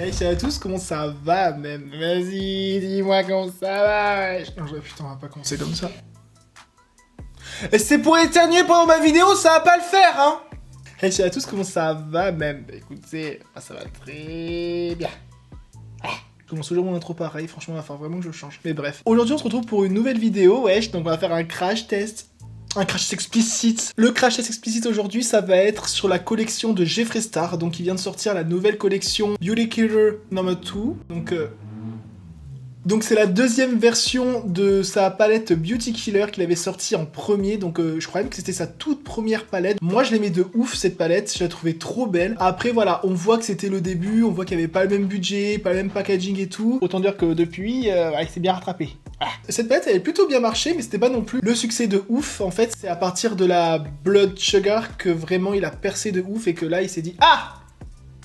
Hey, salut à tous, comment ça va même? Vas-y, dis-moi comment ça va. Non, putain, on va pas commencer comme ça. Et c'est pour éternuer pendant ma vidéo, ça va pas le faire, hein? Hey, salut à tous, comment ça va même? Écoutez, ça va très bien. Je commence toujours mon intro pareil, franchement, il va falloir vraiment que je change. Mais bref. Aujourd'hui, on se retrouve pour une nouvelle vidéo, wesh, donc on va faire un crash test. Un crash test explicite. Le crash test explicite aujourd'hui, ça va être sur la collection de Jeffree Star. Donc, il vient de sortir la nouvelle collection Beauty Killer No. 2. Donc c'est la deuxième version de sa palette Beauty Killer qu'il avait sorti en premier, donc je crois même que c'était sa toute première palette. Moi je l'aimais de ouf cette palette, je la trouvais trop belle. Après voilà, on voit que c'était le début, on voit qu'il n'y avait pas le même budget, pas le même packaging et tout. Autant dire que depuis, il s'est bien rattrapé. Cette palette elle avait plutôt bien marché, mais c'était pas non plus le succès de ouf. En fait c'est à partir de la Blood Sugar que vraiment il a percé de ouf et que là il s'est dit « Ah !»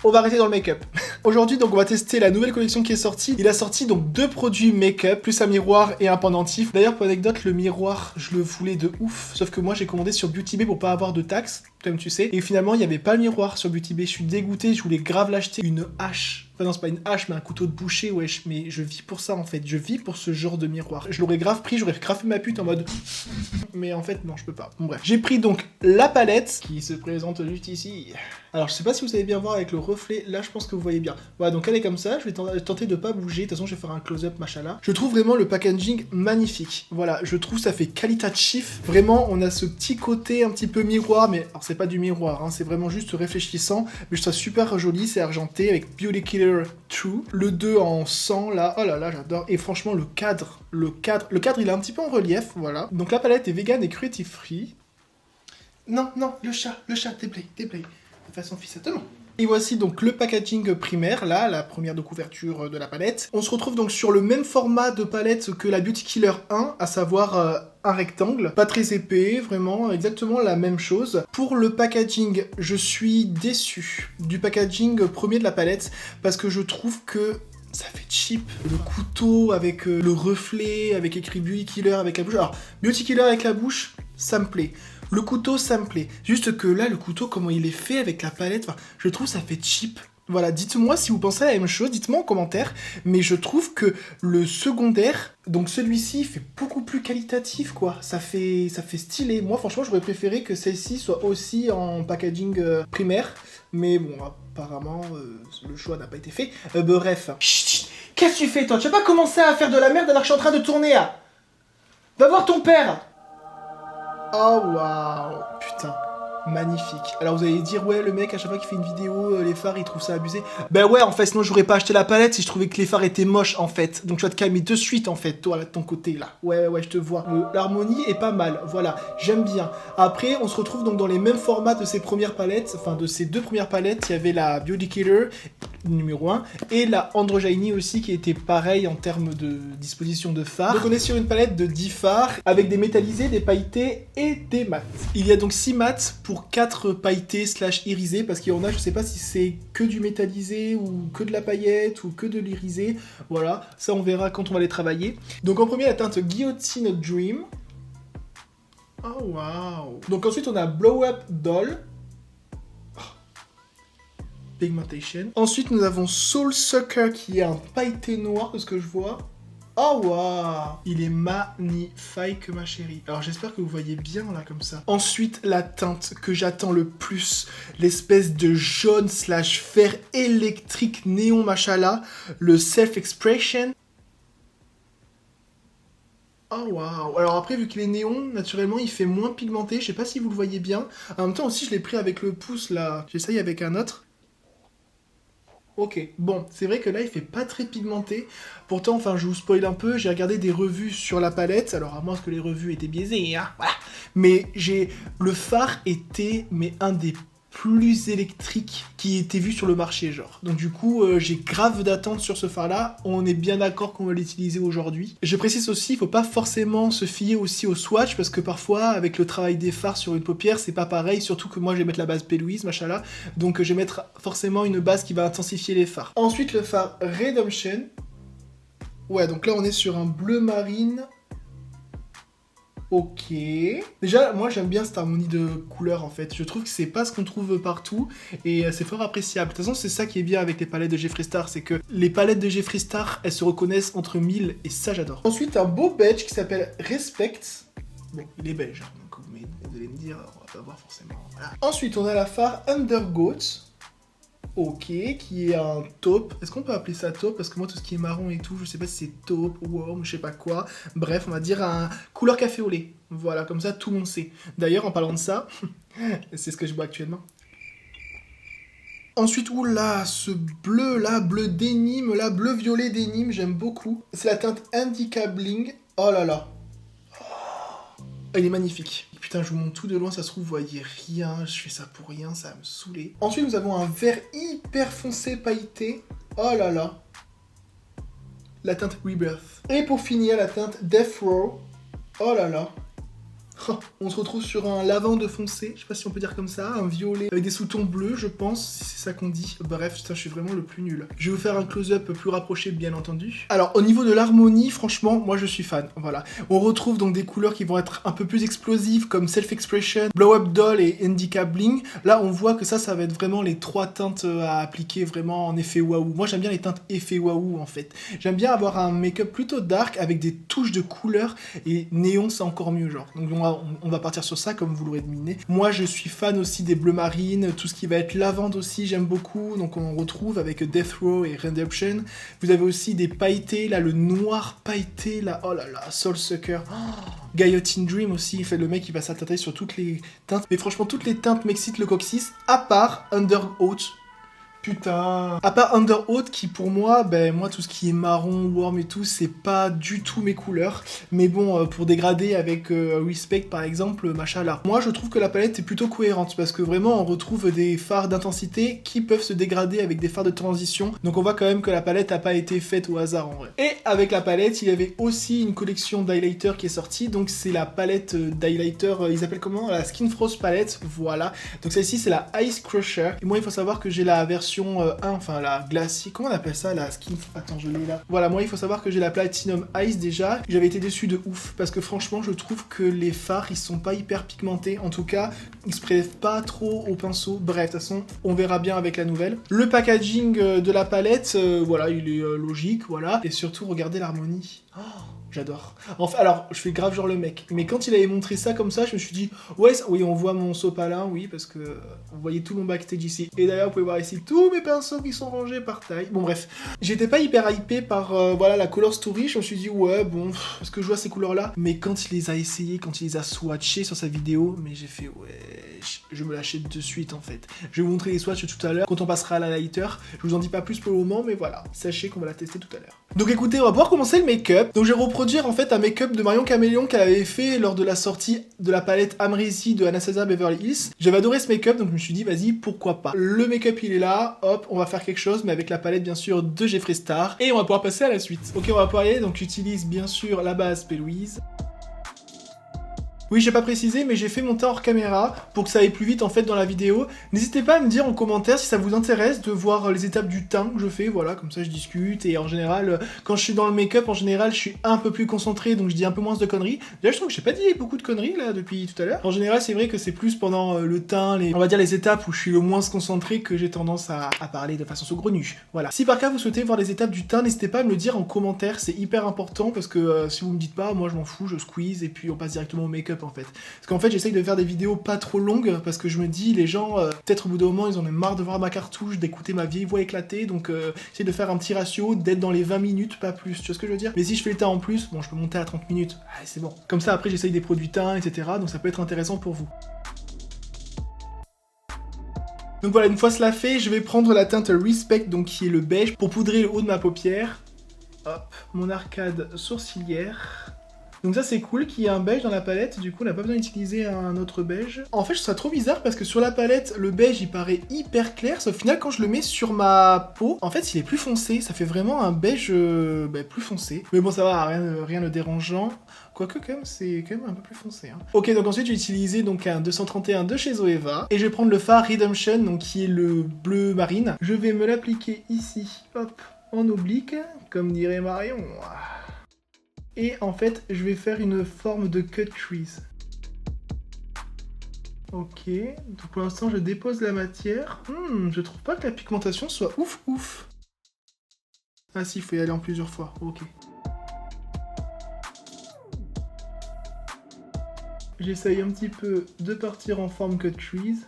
On va arrêter dans le make-up. Aujourd'hui, donc, on va tester la nouvelle collection qui est sortie. Il a sorti donc 2 produits make-up, plus un miroir et un pendentif. D'ailleurs, pour anecdote, le miroir, je le voulais de ouf. Sauf que moi, j'ai commandé sur Beauty Bay pour pas avoir de taxes, comme tu sais. Et finalement, il n'y avait pas le miroir sur Beauty Bay. Je suis dégoûté, je voulais grave l'acheter. Une hache. Enfin non, c'est pas une hache, mais un couteau de boucher, wesh. Mais je vis pour ça, en fait. Je vis pour ce genre de miroir. Je l'aurais grave pris, j'aurais grave fait ma pute en mode... Mais en fait, non, je peux pas. Bon, bref. J'ai pris donc la palette, qui se présente juste ici. Alors, je sais pas si vous savez bien voir avec le reflet. Là, je pense que vous voyez bien. Voilà, donc elle est comme ça. Je vais tenter de pas bouger. De toute façon, je vais faire un close-up, machallah. Je trouve vraiment le packaging magnifique. Voilà, je trouve ça fait qualitatif. Vraiment, on a ce petit côté un petit peu miroir. Mais alors, c'est pas du miroir, hein, c'est vraiment juste réfléchissant. Mais je trouve ça super joli. C'est argenté avec Beauty Killer 2. Le 2 en sang, là. Oh là là, j'adore. Et franchement, le cadre, il est un petit peu en relief. Voilà. Donc, la palette est vegan et cruelty-free. Non, le chat, déblay. De façon fissattement. Et voici donc le packaging primaire, là, la première de couverture de la palette. On se retrouve donc sur le même format de palette que la Beauty Killer 1, à savoir un rectangle. Pas très épais, vraiment, exactement la même chose. Pour le packaging, je suis déçu du packaging premier de la palette, parce que je trouve que ça fait cheap. Le couteau avec le reflet, avec écrit Beauty Killer avec la bouche. Alors, Beauty Killer avec la bouche, ça me plaît. Le couteau, ça me plaît. Juste que là, le couteau, comment il est fait avec la palette, je trouve ça fait cheap. Voilà, dites-moi si vous pensez à la même chose, dites-moi en commentaire. Mais je trouve que le secondaire, donc celui-ci, il fait beaucoup plus qualitatif, quoi. Ça fait stylé. Moi, franchement, j'aurais préféré que celle-ci soit aussi en packaging primaire. Mais bon, apparemment, le choix n'a pas été fait. Bref. Chut, qu'est-ce que tu fais, toi? Tu vas pas commencer à faire de la merde alors que je suis en train de tourner, là? Va voir ton père! Oh waouh, putain, magnifique. Alors vous allez dire, ouais, le mec, à chaque fois qu'il fait une vidéo, les fards, il trouve ça abusé. Ben ouais, en fait, sinon j'aurais pas acheté la palette si je trouvais que les fards étaient moches, en fait. Donc tu vas te calmer de suite, en fait, toi, là, de ton côté, là. Ouais, je te vois. L'harmonie est pas mal, voilà, j'aime bien. Après, on se retrouve donc dans les mêmes formats de ces premières palettes, enfin, de ces 2 premières palettes. Il y avait la Beauty Killer, numéro 1, et la Androgyny aussi, qui était pareil en termes de disposition de fards. Donc on est sur une palette de 10 fards, avec des métallisés, des pailletés et des mats. Il y a donc 6 mats pour 4 pailletés / irisés, parce qu'il y en a, je sais pas si c'est que du métallisé, ou que de la paillette, ou que de l'irisé. Voilà, ça on verra quand on va les travailler. Donc en premier, la teinte Guillotine Dream. Oh waouh. Donc ensuite on a Blow Up Doll. Pigmentation. Ensuite, nous avons Soul Sucker qui est un pailleté noir de ce que je vois. Oh waouh, il est magnifique, ma chérie. Alors j'espère que vous voyez bien là comme ça. Ensuite, la teinte que j'attends le plus, l'espèce de jaune / fer électrique néon machallah, le Self Expression. Oh waouh. Alors après, vu qu'il est néon, naturellement, il fait moins pigmenté. Je sais pas si vous le voyez bien. En même temps aussi, je l'ai pris avec le pouce là. J'essaye avec un autre. Ok, bon, c'est vrai que là, il fait pas très pigmenté. Pourtant, enfin, je vous spoil un peu, j'ai regardé des revues sur la palette, alors à moins que les revues étaient biaisées, hein, voilà. Mais le phare était, un des plus électriques qui était vu sur le marché, genre. Donc du coup, j'ai grave d'attente sur ce phare-là. On est bien d'accord qu'on va l'utiliser aujourd'hui. Je précise aussi, il faut pas forcément se fier aussi au swatch, parce que parfois, avec le travail des fards sur une paupière, c'est pas pareil, surtout que moi, je vais mettre la base P. Louise, machallah. Donc je vais mettre forcément une base qui va intensifier les fards. Ensuite, le phare Redemption. Ouais, donc là, on est sur un bleu marine. Ok. Déjà, moi j'aime bien cette harmonie de couleurs en fait. Je trouve que c'est pas ce qu'on trouve partout et c'est fort appréciable. De toute façon, c'est ça qui est bien avec les palettes de Jeffree Star, c'est que les palettes de Jeffree Star, elles se reconnaissent entre mille et ça j'adore. Ensuite, un beau badge qui s'appelle Respect. Bon, il est beige, hein, donc vous allez me dire, on va pas voir forcément. Voilà. Ensuite, on a la phare Undergoat. Ok, qui est un taupe. Est-ce qu'on peut appeler ça taupe? Parce que moi, tout ce qui est marron et tout, je sais pas si c'est taupe, worm, je sais pas quoi. Bref, on va dire un couleur café au lait. Voilà, comme ça, tout le monde sait. D'ailleurs, en parlant de ça, c'est ce que je bois actuellement. Ensuite, oula, ce bleu là, bleu d'énigme, là, bleu violet d'énigme, j'aime beaucoup. C'est la teinte Indica Bling. Oh là là. Il est magnifique. Putain, je vous montre tout de loin, ça se trouve, vous voyez rien, je fais ça pour rien, ça va me saouler. Ensuite, nous avons un vert hyper foncé pailleté. Oh là là. La teinte Rebirth. Et pour finir, la teinte Death Row. Oh là là. On se retrouve sur un lavande foncé, je sais pas si on peut dire comme ça, un violet avec des sous-tons bleus, je pense, si c'est ça qu'on dit. Bref, putain, je suis vraiment le plus nul. Je vais vous faire un close-up plus rapproché, bien entendu. Alors, au niveau de l'harmonie, franchement, moi je suis fan, voilà. On retrouve donc des couleurs qui vont être un peu plus explosives, comme Self-Expression, Blow Up Doll et Indica Bling. Là, on voit que ça va être vraiment les trois teintes à appliquer vraiment en effet waouh. Moi, j'aime bien les teintes effet waouh, en fait. J'aime bien avoir un make-up plutôt dark, avec des touches de couleurs, et néon, c'est encore mieux, genre. Donc, on va partir sur ça, comme vous l'aurez deviné. Moi, je suis fan aussi des bleus marines, tout ce qui va être lavande aussi, j'aime beaucoup. Donc, on retrouve avec Death Row et Redemption. Vous avez aussi des pailletés, là, le noir pailleté, là, oh là là, Soul Sucker. Oh, Guillotine Dream aussi, fait le mec, il va s'attarder sur toutes les teintes. Mais franchement, toutes les teintes m'excitent le coccyx, à part Underoath. Putain. À part Underoath qui pour moi, ben moi tout ce qui est marron, worm et tout, c'est pas du tout mes couleurs. Mais bon, pour dégrader avec Respect par exemple, machallah. Moi je trouve que la palette est plutôt cohérente parce que vraiment on retrouve des fards d'intensité qui peuvent se dégrader avec des fards de transition. Donc on voit quand même que la palette a pas été faite au hasard en vrai. Et avec la palette, il y avait aussi une collection d'highlighter qui est sortie. Donc c'est la palette d'highlighter, ils appellent comment? La Skin Frost palette, voilà. Donc celle-ci c'est la Ice Crusher. Et moi il faut savoir que j'ai la version 1, enfin la glacier, comment on appelle ça, la skin, attends je l'ai là. Voilà, moi il faut savoir que j'ai la Platinum Ice déjà, j'avais été déçu de ouf, parce que franchement je trouve que les fards ils sont pas hyper pigmentés, en tout cas ils se prélèvent pas trop au pinceau, bref, de toute façon on verra bien avec la nouvelle. Le packaging de la palette, voilà, il est logique, voilà, et surtout regardez l'harmonie. Oh, j'adore. Enfin, alors, je fais grave genre le mec. Mais quand il avait montré ça comme ça, je me suis dit, ouais, oui, on voit mon sopalin, oui, parce que vous voyez tout mon backstage ici. Et d'ailleurs, vous pouvez voir ici tous mes pinceaux qui sont rangés par taille. Bon, bref. J'étais pas hyper hypé par, voilà, la color story. Je me suis dit, ouais, bon, parce que je vois ces couleurs-là. Mais quand il les a essayés, quand il les a swatchés sur sa vidéo, mais j'ai fait, ouais, je me l'achète de suite, en fait. Je vais vous montrer les swatchs tout à l'heure, quand on passera à la lighter. Je vous en dis pas plus pour le moment, mais voilà. Sachez qu'on va la tester tout à l'heure. Donc écoutez, on va pouvoir commencer le make-up. Donc je vais reproduire en fait un make-up de Marion Caméléon qu'elle avait fait lors de la sortie de la palette Amrezy de Anastasia Beverly Hills. J'avais adoré ce make-up, donc je me suis dit vas-y, pourquoi pas. Le make-up il est là, hop, on va faire quelque chose, mais avec la palette bien sûr de Jeffree Star. Et on va pouvoir passer à la suite. Ok, on va pouvoir y aller, donc j'utilise bien sûr la base P. Louise. Oui, j'ai pas précisé, mais j'ai fait monter hors caméra pour que ça aille plus vite en fait dans la vidéo. N'hésitez pas à me dire en commentaire si ça vous intéresse de voir les étapes du teint que je fais, voilà, comme ça je discute. Et en général, quand je suis dans le make-up, en général, je suis un peu plus concentré, donc je dis un peu moins de conneries. D'ailleurs, je trouve que j'ai pas dit beaucoup de conneries là depuis tout à l'heure. En général, c'est vrai que c'est plus pendant le teint, on va dire les étapes où je suis le moins concentré que j'ai tendance à parler de façon saugrenue. Voilà. Si par cas vous souhaitez voir les étapes du teint, n'hésitez pas à me le dire en commentaire, c'est hyper important parce que si vous me dites pas, moi je m'en fous, je squeeze et puis on passe directement au make-up en fait. Parce qu'en fait j'essaye de faire des vidéos pas trop longues parce que je me dis les gens peut-être au bout d'un moment ils en ont marre de voir ma cartouche, d'écouter ma vieille voix éclatée, donc j'essaie de faire un petit ratio, d'être dans les 20 minutes, pas plus, tu vois ce que je veux dire. Mais si je fais le teint en plus, bon je peux monter à 30 minutes, c'est bon. Comme ça après j'essaye des produits teint, etc. Donc ça peut être intéressant pour vous. Donc voilà, une fois cela fait, je vais prendre la teinte Respect, donc qui est le beige, pour poudrer le haut de ma paupière. Hop, mon arcade sourcilière. Donc ça c'est cool qu'il y ait un beige dans la palette, du coup on n'a pas besoin d'utiliser un autre beige. En fait je trouve ça trop bizarre parce que sur la palette, le beige il paraît hyper clair, sauf au final quand je le mets sur ma peau, en fait il est plus foncé, ça fait vraiment un beige plus foncé. Mais bon ça va, rien de dérangeant. Quoique quand même, c'est quand même un peu plus foncé. Hein. Ok, donc ensuite je vais utiliser donc un 231 de chez Zoeva. Et je vais prendre le fard Redemption, donc qui est le bleu marine. Je vais me l'appliquer ici, hop, en oblique, comme dirait Marion. Et en fait, je vais faire une forme de cut crease. Ok, donc pour l'instant je dépose la matière. Je trouve pas que la pigmentation soit ouf. Ah si, il faut y aller en plusieurs fois, ok. J'essaye un petit peu de partir en forme cut crease.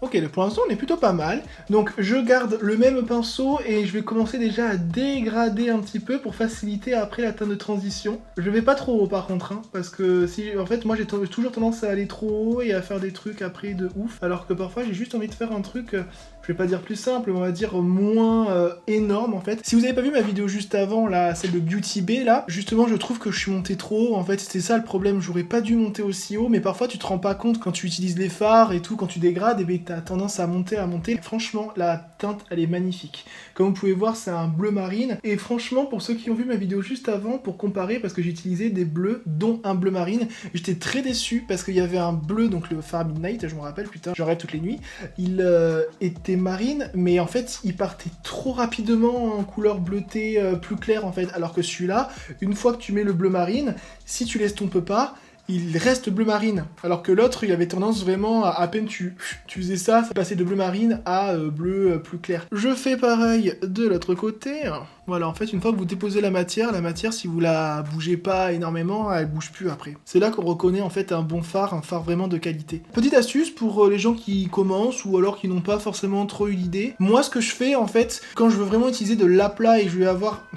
Ok, pour l'instant on est plutôt pas mal. Donc je garde le même pinceau et je vais commencer déjà à dégrader un petit peu pour faciliter après la teinte de transition. Je vais pas trop haut par contre, hein, parce que si, en fait moi j'ai toujours tendance à aller trop haut et à faire des trucs après de ouf. Alors que parfois j'ai juste envie de faire un truc, je vais pas dire plus simple, mais on va dire moins énorme en fait. Si vous avez pas vu ma vidéo juste avant, là, celle de Beauty Bay là, justement je trouve que je suis monté trop haut. En fait c'était ça le problème, j'aurais pas dû monter aussi haut, mais parfois tu te rends pas compte quand tu utilises les fards et tout, quand tu dégrades, et ben t'as tendance à monter. Franchement, la teinte, elle est magnifique. Comme vous pouvez voir, c'est un bleu marine. Et franchement, pour ceux qui ont vu ma vidéo juste avant, pour comparer, parce que j'ai utilisé des bleus, dont un bleu marine, j'étais très déçu parce qu'il y avait un bleu, donc le phare Midnight, je me rappelle, putain, j'en rêve toutes les nuits. Il était marine, mais en fait, il partait trop rapidement en couleur bleutée plus claire, en fait. Alors que celui-là, une fois que tu mets le bleu marine, si tu l'estompes pas, il reste bleu marine, alors que l'autre il avait tendance vraiment à peine tu faisais ça passait de bleu marine à bleu plus clair. Je fais pareil de l'autre côté. Voilà, en fait une fois que vous déposez la matière si vous la bougez pas énormément, elle bouge plus après. C'est là qu'on reconnaît en fait un bon phare, un phare vraiment de qualité. Petite astuce pour les gens qui commencent ou alors qui n'ont pas forcément trop eu l'idée. Moi ce que je fais en fait, quand je veux vraiment utiliser de l'aplat et je vais avoir...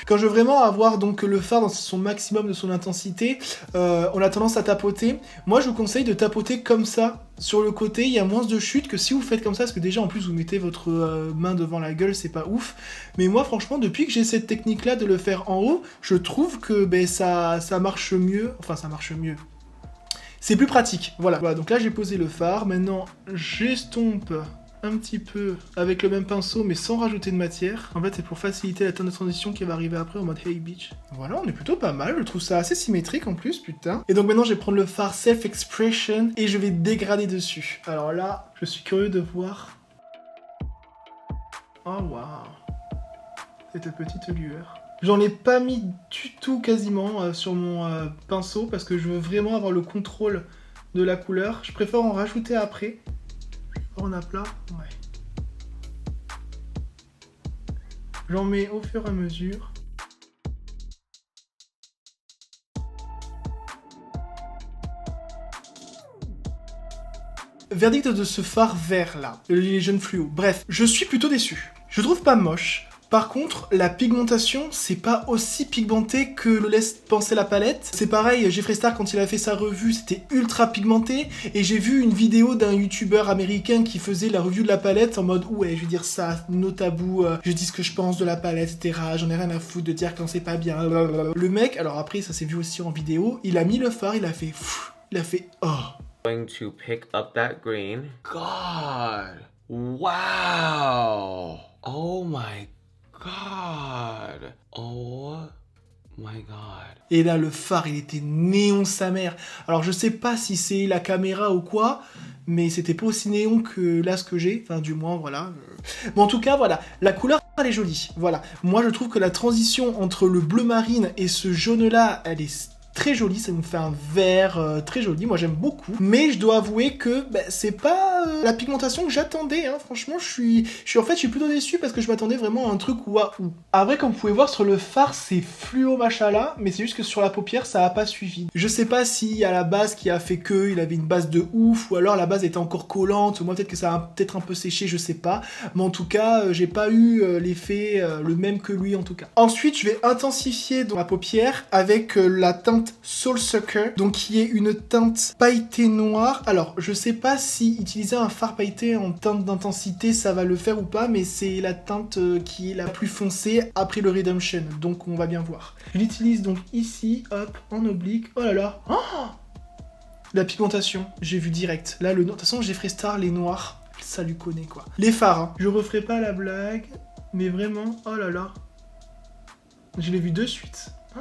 Quand je veux vraiment avoir donc le phare dans son maximum de son intensité, on a tendance à tapoter. Moi, je vous conseille de tapoter comme ça, sur le côté, il y a moins de chute que si vous faites comme ça, parce que déjà, en plus, vous mettez votre main devant la gueule, c'est pas ouf. Mais moi, franchement, depuis que j'ai cette technique-là de le faire en haut, je trouve que ça marche mieux. Enfin, ça marche mieux. C'est plus pratique, voilà. Donc là, j'ai posé le phare. Maintenant, j'estompe un petit peu avec le même pinceau mais sans rajouter de matière. En fait c'est pour faciliter la teinte de transition qui va arriver après en mode Hey Beach. Voilà, on est plutôt pas mal, je trouve ça assez symétrique en plus, putain. Et donc maintenant je vais prendre le phare Self Expression et je vais dégrader dessus. Alors là, je suis curieux de voir. Oh waouh, cette petite lueur. J'en ai pas mis du tout quasiment sur mon pinceau parce que je veux vraiment avoir le contrôle de la couleur. Je préfère en rajouter après. En aplat, ouais. J'en mets au fur et à mesure. Verdict de ce phare vert là, les jeunes fluo. Bref, je suis plutôt déçu. Je trouve pas moche. Par contre, la pigmentation, c'est pas aussi pigmenté que le laisse penser la palette. C'est pareil, Jeffree Star, quand il a fait sa revue, c'était ultra pigmenté. Et j'ai vu une vidéo d'un youtubeur américain qui faisait la revue de la palette en mode « Ouais, je vais dire ça, no tabou, je dis ce que je pense de la palette, etc. J'en ai rien à foutre de dire quand c'est pas bien. » Le mec, alors après, ça s'est vu aussi en vidéo, il a mis le phare, il a fait « Oh !» Going to pick up that green. God. Wow. Oh my God. Oh my God. Et là, le phare, il était néon sa mère. Alors, je sais pas si c'est la caméra ou quoi, mais c'était pas aussi néon que là, ce que j'ai. Enfin, du moins, voilà. Mais en tout cas, voilà. La couleur, elle est jolie. Voilà. Moi, je trouve que la transition entre le bleu marine et ce jaune-là, elle est très joli, ça nous fait un vert très joli, moi j'aime beaucoup. Mais je dois avouer que c'est pas la pigmentation que j'attendais, hein. Franchement je suis plutôt déçu parce que je m'attendais vraiment à un truc waouh. Après comme vous pouvez voir sur le phare c'est fluo machallah, mais c'est juste que sur la paupière ça a pas suivi. Je sais pas si à la base qui a fait que il avait une base de ouf ou alors la base était encore collante, ou moi peut-être que ça a peut-être un peu séché, je sais pas. Mais en tout cas j'ai pas eu l'effet le même que lui en tout cas. Ensuite je vais intensifier dans la paupière avec la teinte Soul Sucker, donc qui est une teinte pailletée noire. Alors, je sais pas si utiliser un fard pailleté en teinte d'intensité, ça va le faire ou pas, mais c'est la teinte qui est la plus foncée après le Redemption, donc on va bien voir. Je l'utilise donc ici, hop, en oblique. Oh là là, oh, la pigmentation, j'ai vu direct. Là, de toute façon, Jeffree Star, les noirs, ça lui connaît quoi. Les fards, hein. Je referai pas la blague, mais vraiment, oh là là, je l'ai vu de suite. Oh.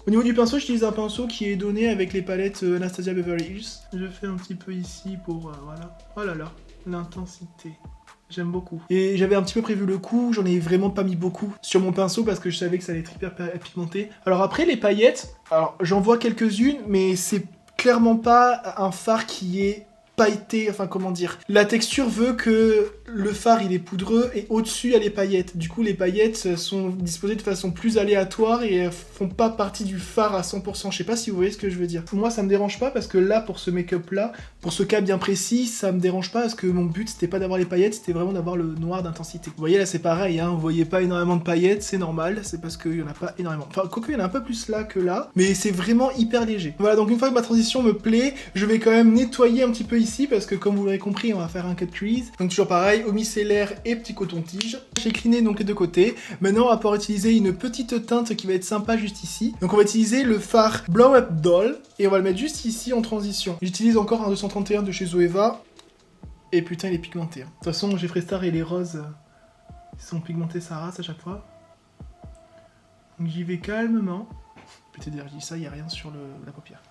Au niveau du pinceau, j'utilise un pinceau qui est donné avec les palettes Anastasia Beverly Hills. Je fais un petit peu ici pour, voilà. Oh là là, l'intensité. J'aime beaucoup. Et j'avais un petit peu prévu le coup, j'en ai vraiment pas mis beaucoup sur mon pinceau parce que je savais que ça allait être hyper pigmenté. Alors après, les paillettes, alors j'en vois quelques-unes, mais c'est clairement pas un fard qui est pailleté, enfin comment dire. La texture veut que le fard il est poudreux et au-dessus il y a les paillettes. Du coup les paillettes sont disposées de façon plus aléatoire et font pas partie du fard à 100%. Je sais pas si vous voyez ce que je veux dire. Moi ça me dérange pas parce que là pour ce make-up là, pour ce cas bien précis, ça me dérange pas parce que mon but c'était pas d'avoir les paillettes, c'était vraiment d'avoir le noir d'intensité. Vous voyez là c'est pareil, hein, vous voyez pas énormément de paillettes, c'est normal, c'est parce qu'il y en a pas énormément. Enfin quoique il y en a un peu plus là que là, mais c'est vraiment hyper léger. Voilà, donc une fois que ma transition me plaît, je vais quand même nettoyer un petit peu ici parce que comme vous l'avez compris on va faire un cut crease. Donc toujours pareil, au micellaire et petit coton-tige. J'ai cliné donc les deux côtés. Maintenant on va pouvoir utiliser une petite teinte qui va être sympa juste ici. Donc on va utiliser le fard Blow Up Doll et on va le mettre juste ici en transition. J'utilise encore un 231 de chez Zoeva. Et putain il est pigmenté. De toute façon Jeffree Star et les roses ils sont pigmentés sa race à chaque fois. Donc j'y vais calmement. Peut-être dire je dis ça, il n'y a rien sur la paupière.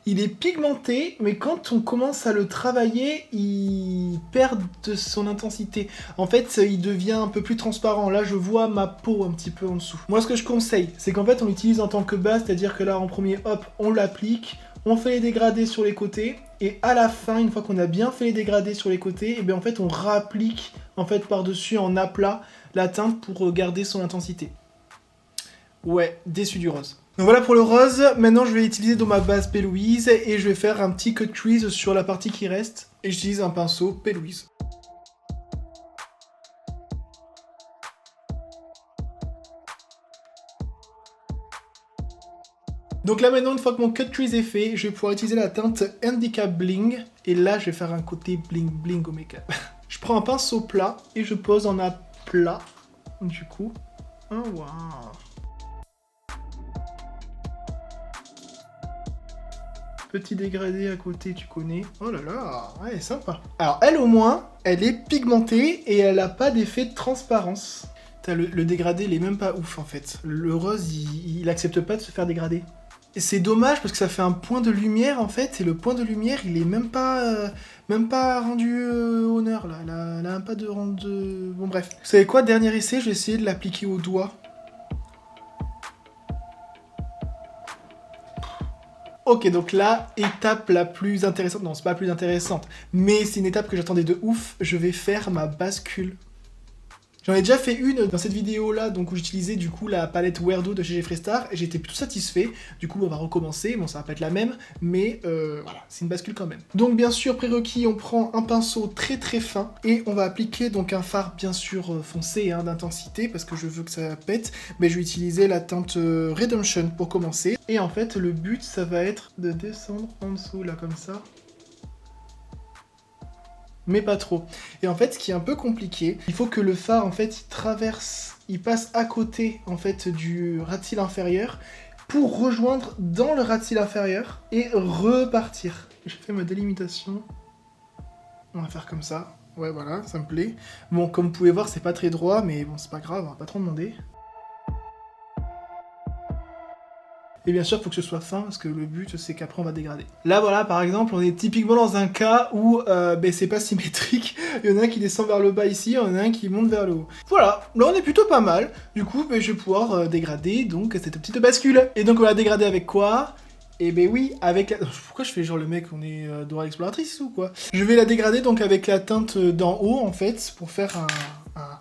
Il est pigmenté, mais quand on commence à le travailler, il perd de son intensité. En fait, il devient un peu plus transparent. Là, je vois ma peau un petit peu en dessous. Moi, ce que je conseille, c'est qu'en fait, on l'utilise en tant que base, c'est-à-dire que là, en premier, hop, on l'applique, on fait les dégradés sur les côtés, et à la fin, une fois qu'on a bien fait les dégradés sur les côtés, et bien en fait, on réapplique en fait par-dessus en aplat la teinte pour garder son intensité. Ouais, déçu du rose. Donc voilà pour le rose, maintenant je vais utiliser dans ma base P. Louise et je vais faire un petit cut crease sur la partie qui reste. Et j'utilise un pinceau P. Louise. Donc là maintenant, une fois que mon cut crease est fait, je vais pouvoir utiliser la teinte Handicap Bling. Et là, je vais faire un côté bling bling au make-up. Je prends un pinceau plat et je pose en aplat. Du coup, oh waouh. Petit dégradé à côté, tu connais. Oh là là, ouais, sympa. Alors, elle au moins, elle est pigmentée et elle a pas d'effet de transparence. Le dégradé, il est même pas ouf en fait. Le rose, il accepte pas de se faire dégrader. Et c'est dommage parce que ça fait un point de lumière en fait, et le point de lumière, il est même pas rendu honneur là. Elle a pas de rendu. Bon, bref. Vous savez quoi, dernier essai, je vais essayer de l'appliquer au doigt. Ok, donc là, étape la plus intéressante. Non, c'est pas la plus intéressante, mais c'est une étape que j'attendais de ouf. Je vais faire ma bascule. J'en ai déjà fait une dans cette vidéo-là, donc où j'utilisais du coup la palette Weirdo de chez Jeffree Star, et j'étais plutôt satisfait. Du coup, on va recommencer. Bon, ça va pas être la même, mais voilà, c'est une bascule quand même. Donc, bien sûr, prérequis, on prend un pinceau très très fin, et on va appliquer donc un fard bien sûr foncé hein, d'intensité, parce que je veux que ça pète, mais je vais utiliser la teinte Redemption pour commencer. Et en fait, le but, ça va être de descendre en dessous, là, comme ça. Mais pas trop. Et en fait, ce qui est un peu compliqué, il faut que le fard, en fait, il passe à côté, en fait, du ras de cils inférieur pour rejoindre dans le ras de cils inférieur et repartir. Je fais ma délimitation. On va faire comme ça. Ouais, voilà, ça me plaît. Bon, comme vous pouvez voir, c'est pas très droit, mais bon, c'est pas grave, on va pas trop demander. Et bien sûr, il faut que ce soit fin, parce que le but, c'est qu'après, on va dégrader. Là, voilà, par exemple, on est typiquement dans un cas où c'est pas symétrique. Il y en a un qui descend vers le bas ici, il y en a un qui monte vers le haut. Voilà, là, on est plutôt pas mal. Du coup, je vais pouvoir dégrader donc cette petite bascule. Et donc, on va dégrader avec quoi ? Et ben oui, avec la... Pourquoi je fais genre le mec, on est Dora l'exploratrice ou quoi ? Je vais la dégrader donc avec la teinte d'en haut, en fait, pour faire un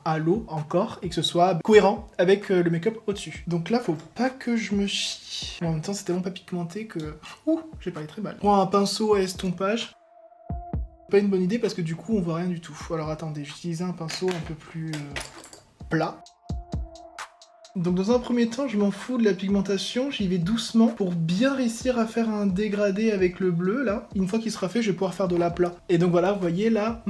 halo encore, et que ce soit cohérent avec le make-up au-dessus. Donc là, faut pas que je me chie. Mais en même temps, c'est tellement pas pigmenté que... Ouh, j'ai parlé très mal. Je prends un pinceau à estompage. Pas une bonne idée parce que du coup, on voit rien du tout. Alors attendez, j'utilisais un pinceau un peu plus plat. Donc dans un premier temps, je m'en fous de la pigmentation, j'y vais doucement pour bien réussir à faire un dégradé avec le bleu, là. Une fois qu'il sera fait, je vais pouvoir faire de l'aplat. Et donc voilà, vous voyez là,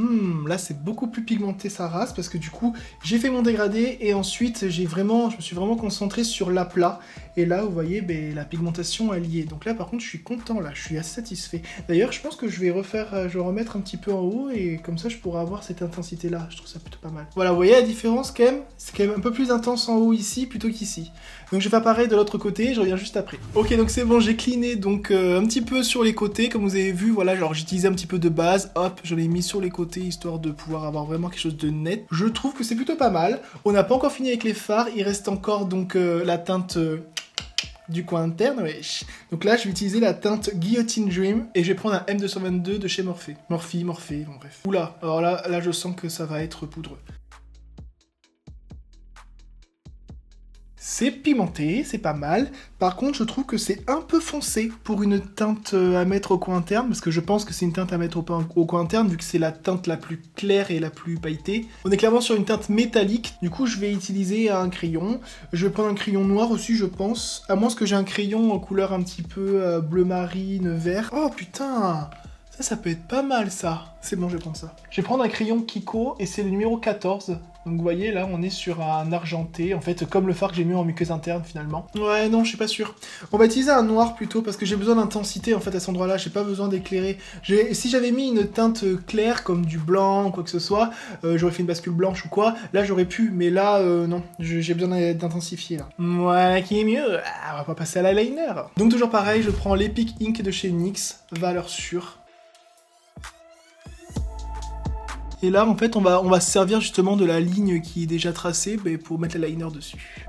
là c'est beaucoup plus pigmenté sa race, parce que du coup, j'ai fait mon dégradé, et ensuite, je me suis vraiment concentré sur l'aplat. Et là, vous voyez, ben, la pigmentation elle y est. Donc là, par contre, je suis content, là, je suis assez satisfait. D'ailleurs, je pense que je vais remettre un petit peu en haut, et comme ça, je pourrai avoir cette intensité-là. Je trouve ça plutôt pas mal. Voilà, vous voyez la différence, quand même? C'est quand même un peu plus intense en haut ici, plutôt qu'ici. Donc je vais faire pareil de l'autre côté, je reviens juste après. Ok, donc c'est bon, j'ai cleané donc un petit peu sur les côtés, comme vous avez vu, voilà, genre j'ai utilisé un petit peu de base, hop, je l'ai mis sur les côtés, histoire de pouvoir avoir vraiment quelque chose de net. Je trouve que c'est plutôt pas mal. On n'a pas encore fini avec les fards, il reste encore donc la teinte... du coin interne, wesh. Donc là, je vais utiliser la teinte Guillotine Dream, et je vais prendre un M222 de chez Morphe. Morphe, bon bref. Oula, alors là, je sens que ça va être poudreux. C'est pimenté, c'est pas mal. Par contre, je trouve que c'est un peu foncé pour une teinte à mettre au coin interne, parce que je pense que c'est une teinte à mettre au coin interne, vu que c'est la teinte la plus claire et la plus pailletée. On est clairement sur une teinte métallique, du coup je vais utiliser un crayon. Je vais prendre un crayon noir aussi, je pense, à moins que j'ai un crayon en couleur un petit peu bleu marine, vert. Oh putain! Ça peut être pas mal, ça. C'est bon, je vais prendre ça. Je vais prendre un crayon Kiko, et c'est le numéro 14. Donc vous voyez, là, on est sur un argenté, en fait, comme le fard que j'ai mis en muqueuse interne, finalement. Ouais, non, je suis pas sûr. On va utiliser un noir, plutôt, parce que j'ai besoin d'intensité, en fait, à cet endroit-là. J'ai pas besoin d'éclairer. Si j'avais mis une teinte claire, comme du blanc, quoi que ce soit, j'aurais fait une bascule blanche ou quoi, là, j'aurais pu. Mais là, non, j'ai besoin d'intensifier, là. Ouais, qui est mieux. Ah, on va pas passer à l'eyeliner. Donc toujours pareil, je prends l'Epic Ink de chez NYX, valeur sûre. Et là, en fait, on va se servir justement de la ligne qui est déjà tracée pour mettre l'eyeliner dessus.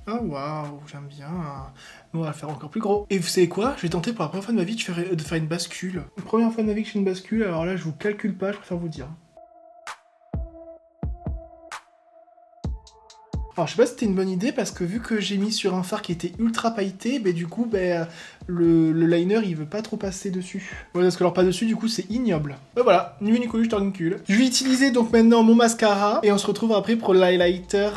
Oh waouh, j'aime bien. On va le faire encore plus gros. Et vous savez quoi? Je vais tenter pour la première fois de ma vie de faire une bascule. La première fois de ma vie que je fais une bascule, alors là, je vous calcule pas, je préfère vous dire. Alors je sais pas si c'était une bonne idée, parce que vu que j'ai mis sur un fard qui était ultra pailleté, du coup le liner il veut pas trop passer dessus. Ouais, parce que alors pas dessus, du coup c'est ignoble. Voilà, nu Nicolas, je t'encule. Je vais utiliser donc maintenant mon mascara, et on se retrouve après pour l'highlighter.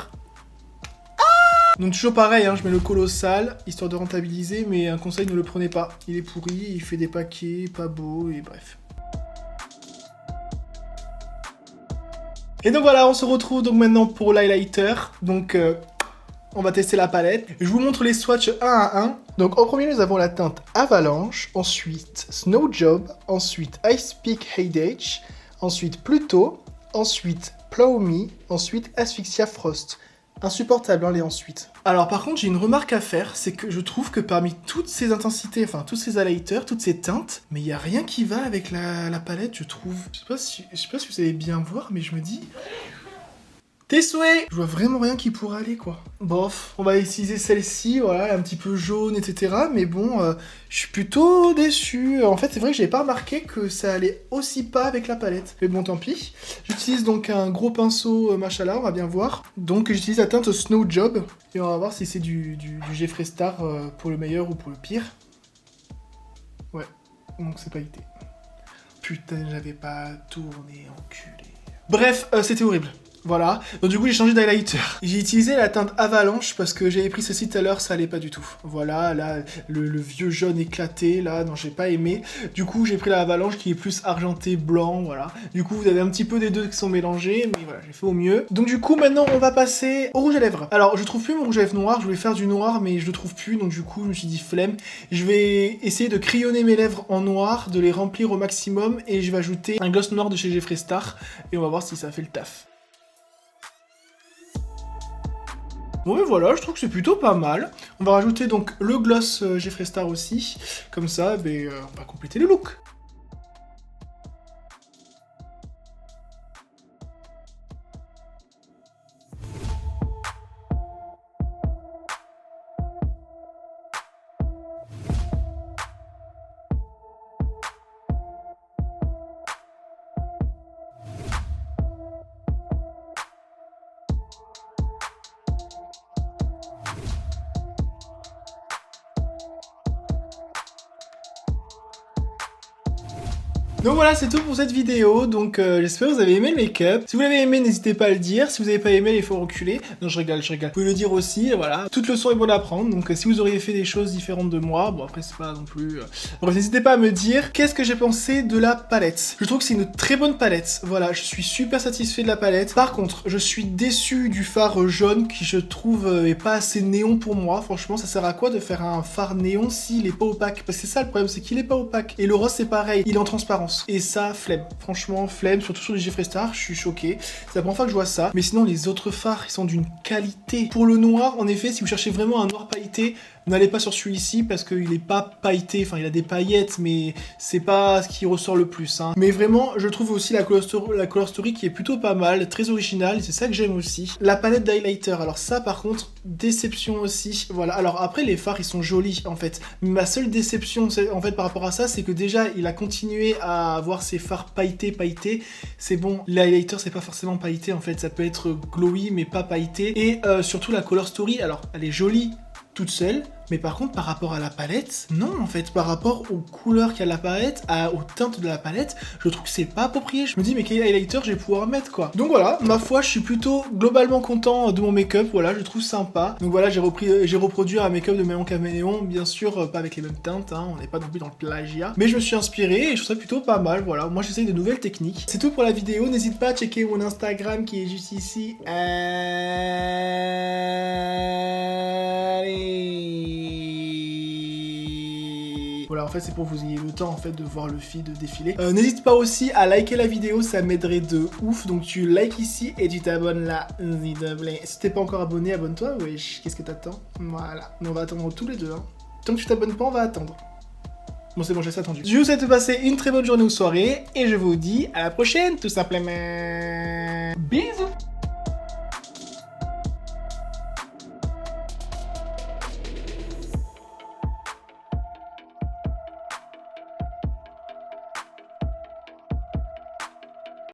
Donc toujours pareil, hein, je mets le colossal, histoire de rentabiliser, mais un conseil, ne le prenez pas. Il est pourri, il fait des paquets, pas beau, et bref. Et donc voilà, on se retrouve donc maintenant pour l'highlighter. Donc on va tester la palette. Je vous montre les swatchs un à un. Donc en premier, nous avons la teinte Avalanche, ensuite Snow Job, ensuite Ice Peak Heydage, ensuite Pluto, ensuite Plow Me, ensuite Asphyxia Frost. Insupportable, hein, les ensuite. Alors par contre, j'ai une remarque à faire, c'est que je trouve que parmi toutes ces intensités, enfin tous ces highlighters, toutes ces teintes, mais il n'y a rien qui va avec la palette, je trouve. Je sais pas si vous allez bien voir, mais je me dis... Tes souhaits! Je vois vraiment rien qui pourrait aller, quoi. Bof, on va utiliser celle-ci, voilà, un petit peu jaune, etc. Mais bon, je suis plutôt déçu. En fait, c'est vrai que j'avais pas remarqué que ça allait aussi pas avec la palette. Mais bon, tant pis. J'utilise donc un gros pinceau machallah, on va bien voir. Donc j'utilise la teinte Snow Job. Et on va voir si c'est du Jeffree Star pour le meilleur ou pour le pire. Ouais, donc c'est pas été. Putain, j'avais pas tourné, enculé. Bref, c'était horrible. Voilà, donc du coup j'ai changé d'highlighter. J'ai utilisé la teinte Avalanche parce que j'avais pris ceci tout à l'heure, ça allait pas du tout. Voilà, là, le vieux jaune éclaté, là, non, j'ai pas aimé. Du coup, j'ai pris la Avalanche qui est plus argenté blanc, voilà. Du coup, vous avez un petit peu des deux qui sont mélangés, mais voilà, j'ai fait au mieux. Donc du coup, maintenant, on va passer au rouge à lèvres. Alors, je trouve plus mon rouge à lèvres noir, je voulais faire du noir, mais je le trouve plus, donc du coup, je me suis dit flemme. Je vais essayer de crayonner mes lèvres en noir, de les remplir au maximum, et je vais ajouter un gloss noir de chez Jeffree Star, et on va voir si ça fait le taf. Bon mais voilà, je trouve que c'est plutôt pas mal. On va rajouter donc le gloss Jeffree Star aussi. Comme ça, on va compléter le look. Donc voilà, c'est tout pour cette vidéo. Donc j'espère que vous avez aimé le make-up. Si vous l'avez aimé, n'hésitez pas à le dire. Si vous n'avez pas aimé, il faut reculer. Non, je rigole, je rigole. Vous pouvez le dire aussi, voilà. Toute leçon est bonne à prendre. Donc si vous auriez fait des choses différentes de moi, bon après c'est pas non plus... Bref, n'hésitez pas à me dire qu'est-ce que j'ai pensé de la palette. Je trouve que c'est une très bonne palette. Voilà, je suis super satisfait de la palette. Par contre, je suis déçu du fard jaune qui je trouve est pas assez néon pour moi. Franchement, ça sert à quoi de faire un fard néon s'il est pas opaque? Parce que c'est ça le problème, c'est qu'il est pas opaque. Et le rose c'est pareil, il est en transparence. Et ça, flemme. Franchement, flemme, surtout sur les Jeffree Star, je suis choqué. C'est la première fois que je vois ça. Mais sinon, les autres fards, ils sont d'une qualité. Pour le noir, en effet, si vous cherchez vraiment un noir pailleté, n'allez pas sur celui-ci parce qu'il est pas pailleté. Enfin, il a des paillettes, mais c'est pas ce qui ressort le plus. Hein. Mais vraiment, je trouve aussi la color story qui est plutôt pas mal, très originale. C'est ça que j'aime aussi. La palette d'highlighter. Alors ça, par contre, déception aussi. Voilà. Alors après, les fards, ils sont jolis, en fait. Mais ma seule déception, en fait, par rapport à ça, c'est que déjà, il a continué à avoir ses fards pailletés. C'est bon. L'highlighter, c'est pas forcément pailleté, en fait. Ça peut être glowy, mais pas pailleté. Et surtout, la color story, alors, elle est jolie toute seule, mais par contre par rapport à la palette, non en fait, par rapport aux couleurs qu'il y a de la palette, aux teintes de la palette, je trouve que c'est pas approprié. Je me dis mais quel highlighter je vais pouvoir mettre quoi. Donc voilà, ma foi, je suis plutôt globalement content de mon make-up, voilà, je trouve sympa. Donc voilà, j'ai reproduit un make-up de Manon Caméléon, bien sûr pas avec les mêmes teintes, hein, on n'est pas non plus dans le plagiat, mais je me suis inspiré et je trouve ça plutôt pas mal, voilà. Moi j'essaye de nouvelles techniques. C'est tout pour la vidéo, n'hésite pas à checker mon Instagram qui est juste ici. Voilà, en fait, c'est pour que vous ayez le temps, en fait, de voir le feed défiler. N'hésite pas aussi à liker la vidéo, ça m'aiderait de ouf. Donc, tu likes ici et tu t'abonnes là, s'il te plaît. Si t'es pas encore abonné, abonne-toi, wesh. Qu'est-ce que t'attends? Voilà. On va attendre tous les deux, hein. Tant que tu t'abonnes pas, on va attendre. Bon, c'est bon, j'ai ça attendu. Je vous souhaite de passer une très bonne journée ou soirée. Et je vous dis à la prochaine, tout simplement. Bisous!